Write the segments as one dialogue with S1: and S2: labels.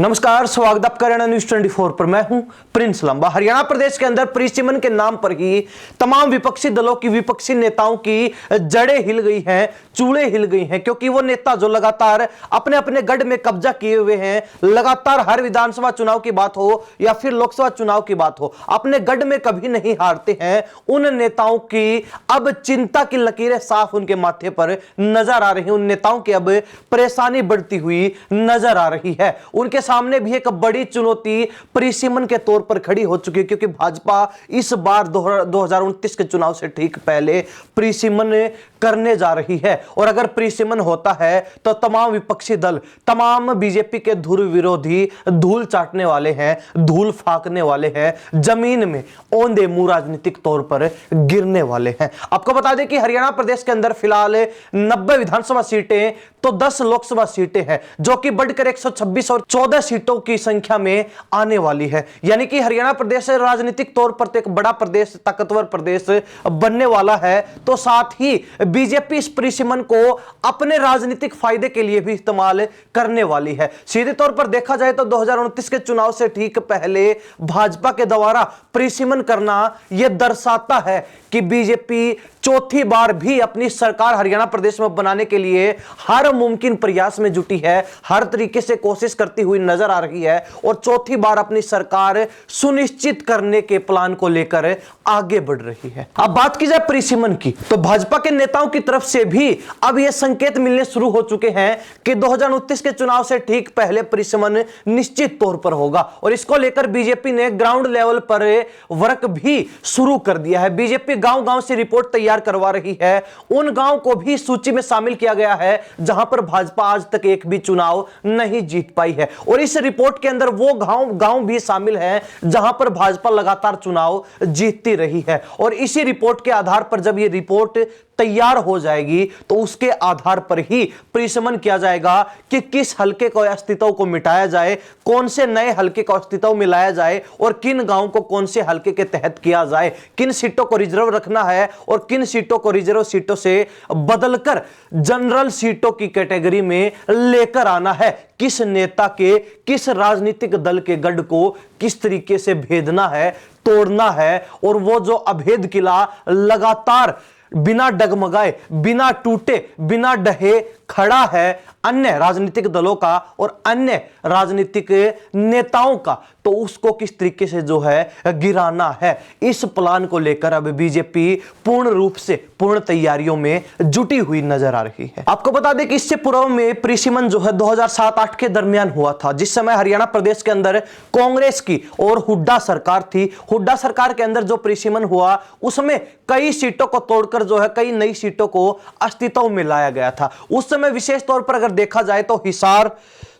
S1: नमस्कार, स्वागत आप कर रहे हैं न्यूज 24 पर। मैं हूं प्रिंस लंबा। हरियाणा प्रदेश के अंदर परिसीमन के नाम पर ही तमाम विपक्षी दलों की, विपक्षी नेताओं की जड़ें हिल गई हैं, चूड़े हिल गई हैं, क्योंकि वो नेता जो लगातार अपने अपने गढ़ में कब्जा किए हुए हैं, लगातार हर विधानसभा चुनाव की बात हो या फिर लोकसभा चुनाव की बात हो, अपने गढ़ में कभी नहीं हारते हैं। उन नेताओं की अब चिंता की लकीरें साफ उनके माथे पर नजर आ रही हैं। उन नेताओं की अब परेशानी बढ़ती हुई नजर आ रही है। उनके सामने भी एक बड़ी चुनौती परिसीमन के तौर पर खड़ी हो चुकी है, क्योंकि भाजपा इस बार 2029 के चुनाव से ठीक पहले परिसीमन करने जा रही है। और अगर परिसीमन होता है तो तमाम विपक्षी दल, तमाम बीजेपी के धुर विरोधी धूल चाटने वाले हैं, धूल फाकने वाले हैं, जमीन में औंधे मुंह राजनीतिक तौर पर गिरने वाले हैं। आपको बता दें कि हरियाणा प्रदेश के अंदर फिलहाल 90 विधानसभा सीटें तो 10 लोकसभा सीटें हैं, जो कि बढ़कर 126 और 14 सीटों की संख्या में आने वाली है। यानी कि हरियाणा प्रदेश राजनीतिक तौर पर तो एक बड़ा प्रदेश, ताकतवर प्रदेश बनने वाला है। तो साथ ही बीजेपी इस परिसीमन को अपने राजनीतिक फायदे के लिए भी इस्तेमाल करने वाली है। सीधे तौर पर देखा जाए तो 2029 के चुनाव से ठीक पहले भाजपा के द्वारा परिसीमन करना यह दर्शाता है कि बीजेपी चौथी बार भी अपनी सरकार हरियाणा प्रदेश में बनाने के लिए हर मुमकिन प्रयास में जुटी है, हर तरीके से कोशिश करती हुई नजर आ रही है और चौथी बार अपनी सरकार सुनिश्चित करने के प्लान को लेकर आगे बढ़ रही है। अब बात की जाए परिसीमन की, तो भाजपा के नेताओं की तरफ से भी अब यह संकेत मिलने शुरू हो चुके हैं कि 2029 के चुनाव से ठीक पहले परिसीमन निश्चित तौर पर होगा। और इसको लेकर बीजेपी ने ग्राउंड लेवल पर वर्क भी शुरू कर दिया है। बीजेपी गांव-गांव से रिपोर्ट तैयार करवा रही है। उन गांव को भी सूची में शामिल किया गया है जहां पर भाजपा आज तक एक भी चुनाव नहीं जीत पाई है। और इस रिपोर्ट के अंदर वो गांव भी शामिल हैं जहां पर भाजपा लगातार चुनाव जीतती रही है। और इसी रिपोर्ट के आधार पर जब ये रिपोर्ट तैयार हो जाएगी तो उसके आधार पर ही परिसीमन किया जाएगा कि किस हलके को अस्तित्व को मिटाया जाए, कौन से नए हलके को अस्तित्व में लाया जाए और किन गांव को कौन से हलके के तहत किया जाए, किन सीटों को रिजर्व रखना है और किन सीटों को रिजर्व सीटों से बदलकर जनरल सीटों की कैटेगरी में लेकर आना है, किस नेता के, किस राजनीतिक दल के गढ़ को किस तरीके से भेदना है, तोड़ना है। और वो जो अभेद किला लगातार बिना डगमगाए, बिना टूटे, बिना डहे खड़ा है अन्य राजनीतिक दलों का और अन्य राजनीतिक नेताओं का, तो उसको किस तरीके से जो है गिराना है, इस प्लान को लेकर अब बीजेपी पूर्ण रूप से, पूर्ण तैयारियों में जुटी हुई नजर आ रही है। आपको बता दें कि इससे पूर्व में परिसीमन जो है 2007-8 के दरमियान हुआ था, जिस समय हरियाणा प्रदेश के अंदर कांग्रेस की और हुड्डा सरकार थी। हुड्डा सरकार के अंदर जो परिसीमन हुआ उसमें कई सीटों को तोड़कर जो है कई नई सीटों को अस्तित्व में लाया गया था। उस समय विशेष तौर पर अगर देखा जाए तो हिसार,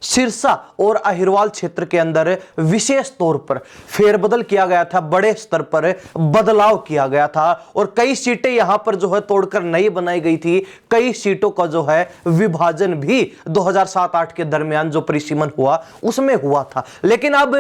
S1: सिरसा और अहिरवाल क्षेत्र के अंदर विशेष तौर पर फेरबदल किया गया था, बड़े स्तर पर बदलाव किया गया था और कई सीटें यहां पर जो है तोड़कर नई बनाई गई थी। कई सीटों का जो है विभाजन भी 2007-8 के दरमियान जो परिसीमन हुआ उसमें हुआ था। लेकिन अब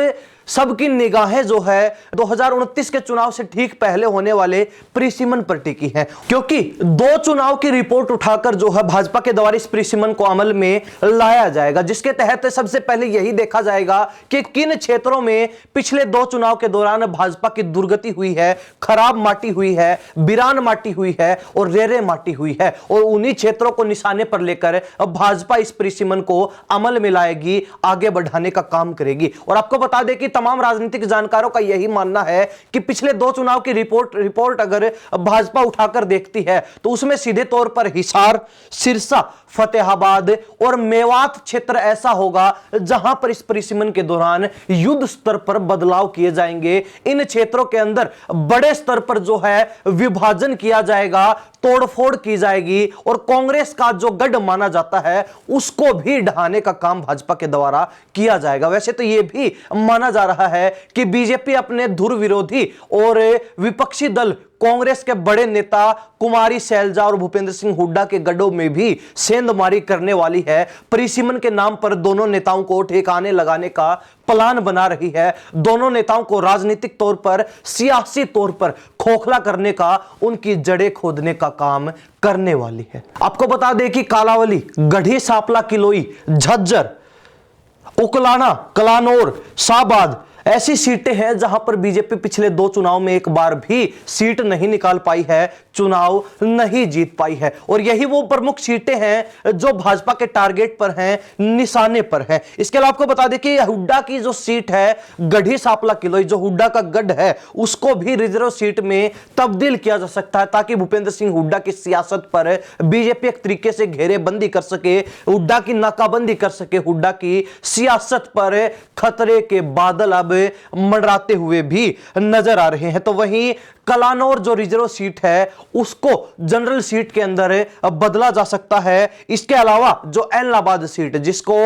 S1: सबकी निगाहें जो है 2029 के चुनाव से ठीक पहले होने वाले परिसीमन पर टिकी है, क्योंकि 2 चुनाव की रिपोर्ट उठाकर जो है भाजपा के द्वारा इस परिसीमन को अमल में लाया जाएगा, जिसके तहत सबसे पहले यही देखा जाएगा कि किन क्षेत्रों में पिछले 2 चुनाव के दौरान भाजपा की दुर्गति हुई है, खराब माटी हुई है, बिरान माटी हुई है और रेरे माटी हुई है। और उन्हीं क्षेत्रों को निशाने पर लेकर भाजपा इस परिसीमन को अमल में लाएगी, आगे बढ़ाने का काम करेगी। और आपको बता दें कि तमाम राजनीतिक जानकारों का यही मानना है कि पिछले 2 चुनाव की रिपोर्ट अगर भाजपा उठाकर देखती है तो उसमें सीधे तौर पर हिसार, सिरसा, फतेहाबाद और मेवात क्षेत्र ऐसा होगा जहां पर इस परिसीमन के दौरान युद्ध स्तर पर बदलाव किए जाएंगे। इन क्षेत्रों के अंदर बड़े स्तर पर जो है विभाजन किया जाएगा, तोड़फोड़ की जाएगी और कांग्रेस का जो गढ़ माना जाता है उसको भी ढहाने का काम भाजपा के द्वारा किया जाएगा। वैसे तो यह भी माना जा रहा है कि बीजेपी अपने धुर विरोधी और विपक्षी दल कांग्रेस के बड़े नेता कुमारी सैलजा और भूपेंद्र सिंह हुड्डा के गढ़ों में भी सेंधमारी करने वाली है। परिसीमन के नाम पर दोनों नेताओं को ठिकाने लगाने का प्लान बना रही है। दोनों नेताओं को राजनीतिक तौर पर, सियासी तौर पर खोखला करने का, उनकी जड़ें खोदने का काम करने वाली है। आपको बता दें कि कालावली, गढ़ी, सांपला, किलोई, झज्जर उकलाना, कलानौर, शाहबाद ऐसी सीटें हैं जहां पर बीजेपी पिछले 2 चुनाव में एक बार भी सीट नहीं निकाल पाई है, चुनाव नहीं जीत पाई है। और यही वो प्रमुख सीटें हैं जो भाजपा के टारगेट पर हैं, निशाने पर हैं। इसके अलावा आपको बता दें कि हुड्डा की जो सीट है गढ़ी सांपला किलोई, जो हुड्डा का गढ़ है, उसको भी रिजर्व सीट में तब्दील किया जा सकता है ताकि भूपेंद्र सिंह हुड्डा की सियासत पर बीजेपी एक तरीके से घेरेबंदी कर सके, हुड्डा की नाकाबंदी कर सके। हुड्डा की सियासत पर खतरे के बादल अब मंडराते हुए भी नजर आ रहे हैं। तो वहीं कलानौर जो रिजर्व सीट है उसको जनरल सीट के अंदर बदला जा सकता है। इसके अलावा जो एलनाबाद सीट जिसको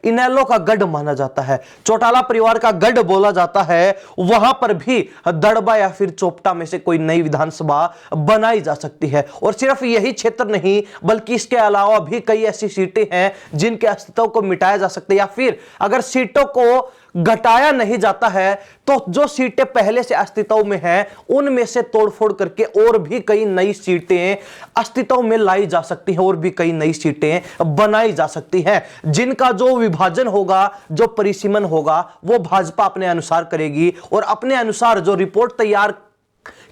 S1: इनेलो का गढ़ माना जाता है, चौटाला परिवार का गढ़ बोला जाता है, वहां पर भी दड़बा या फिर चोपटा में से कोई नई विधानसभा बनाई जा सकती है। और सिर्फ यही क्षेत्र नहीं बल्कि इसके अलावा भी कई ऐसी सीटें हैं जिनके अस्तित्व को मिटाया जा सकता है, या फिर अगर सीटों को घटाया नहीं जाता है तो जो सीटें पहले से अस्तित्व में हैं उनमें से तोड़फोड़ करके और भी कई नई सीटें अस्तित्व में लाई जा सकती हैं, और भी कई नई सीटें बनाई जा सकती हैं, जिनका जो विभाजन होगा, जो परिसीमन होगा, वो भाजपा अपने अनुसार करेगी। और अपने अनुसार जो रिपोर्ट तैयार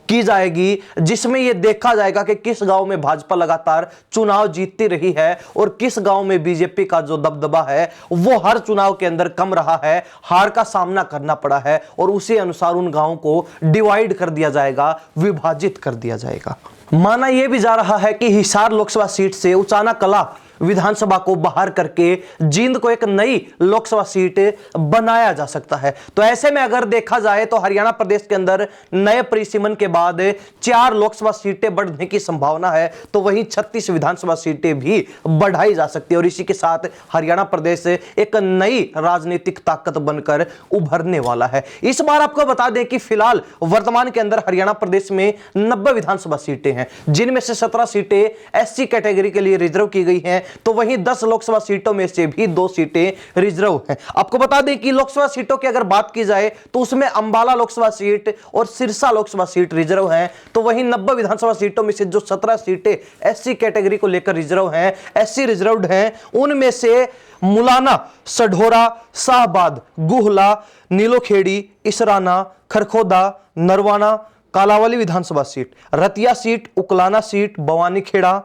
S1: की जाएगी जिसमें यह देखा जाएगा कि किस गांव में भाजपा लगातार चुनाव जीतती रही है और किस गांव में बीजेपी का जो दबदबा है वो हर चुनाव के अंदर कम रहा है, हार का सामना करना पड़ा है, और उसी अनुसार उन गांवों को डिवाइड कर दिया जाएगा, विभाजित कर दिया जाएगा। माना यह भी जा रहा है कि हिसार लोकसभा सीट से उचाना कला विधानसभा को बाहर करके जींद को एक नई लोकसभा सीट बनाया जा सकता है। तो ऐसे में अगर देखा जाए तो हरियाणा प्रदेश के अंदर नए परिसीमन के बाद 4 लोकसभा सीटें बढ़ने की संभावना है, तो वहीं 36 विधानसभा सीटें भी बढ़ाई जा सकती है। और इसी के साथ हरियाणा प्रदेश एक नई राजनीतिक ताकत बनकर उभरने वाला है। इस बार आपको बता दें कि फिलहाल वर्तमान के अंदर हरियाणा प्रदेश में 90 विधानसभा सीटें हैं, जिनमें से 17 सीटें एससी कैटेगरी के लिए रिजर्व की गई हैं, तो वहीं 10 लोकसभा सीटों में से भी 2 सीटें रिजर्व हैं। आपको बता दें कि लोकसभा सीटों की अगर बात की जाए तो उसमें अंबाला लोकसभा सीट और सिरसा लोकसभा सीट रिजर्व हैं, तो वहीं 90 विधानसभा सीटों में से जो 17 सीटें एससी कैटेगरी को लेकर रिजर्व हैं, एससी रिजर्व्ड हैं, उनमें से मुलाना, सढौरा, शाहबाद, गुहला, नीलोखेड़ी, इसराना, खरखोदा, नरवाना, कालावली विधानसभा seat, Ratia seat, Uklana seat, Bawanikhera,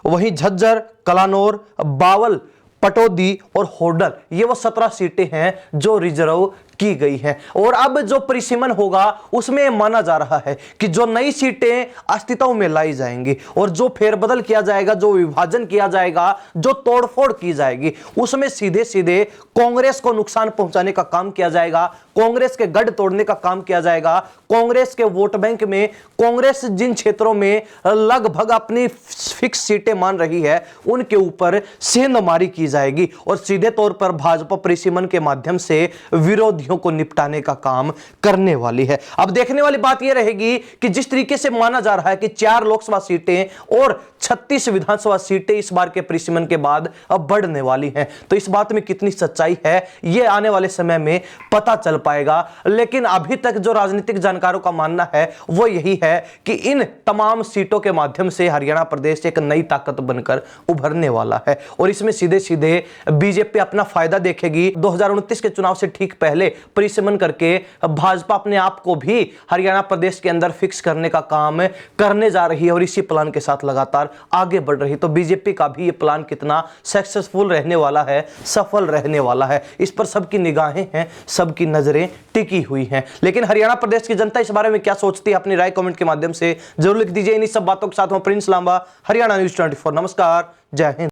S1: वहीं झज्जर, कलानौर, बावल, पटौदी और होडल, ये वो 17 सीटें हैं जो रिजर्व की गई हैं। और अब जो परिसीमन होगा उसमें माना जा रहा है कि जो नई सीटें अस्तित्व में लाई जाएंगी और जो फेरबदल किया जाएगा, जो विभाजन किया जाएगा, जो तोड़फोड़ की जाएगी, उसमें सीधे सीधे कांग्रेस को नुकसान पहुंचाने का काम किया जाएगा, कांग्रेस के गढ़ तोड़ने का काम किया जाएगा। कांग्रेस के वोट बैंक में कांग्रेस जिन क्षेत्रों में लगभग अपनी फिक्स सीटें मान रही है उनके ऊपर सेंधमारी की जाएगी और सीधे तौर पर भाजपा परिसीमन के माध्यम से विरोधियों को निपटाने का काम करने वाली है। अब देखने वाली बात यह रहेगी कि जिस तरीके से माना जा रहा है कि 4 लोकसभा सीटें और 36 विधानसभा सीटें इस बार के परिसीमन के बाद अब बढ़ने वाली हैं, तो इस बात में कितनी सच्चाई है यह आने वाले समय में पता चल पाएगा। लेकिन अभी तक जो राजनीतिक जानकारों का मानना है वो यही है कि इन तमाम सीटों के माध्यम से हरियाणा प्रदेश एक नई ताकत बनकर उभरने वाला है और इसमें सीधे सीधे बीजेपी अपना फायदा देखेगी। 2029 के चुनाव से ठीक पहले परिसीमन करके भाजपा अपने आप को भी हरियाणा प्रदेश के अंदर फिक्स करने का काम करने जा रही है और इसी प्लान के साथ लगातार आगे बढ़ रही है। तो बीजेपी का भी ये प्लान कितना सक्सेसफुल रहने वाला है, सफल रहने वाला है, इस पर सबकी निगाहें हैं, सबकी नजरें टिकी हुई हैं। लेकिन हरियाणा प्रदेश की जनता इस बारे में क्या सोचती है, अपनी राय कमेंट के माध्यम से जरूर लिख दीजिए। इन्हीं सब बातों के साथ मैं प्रिंस लांबा, हरियाणा न्यूज़ 24। नमस्कार, जय हिंद।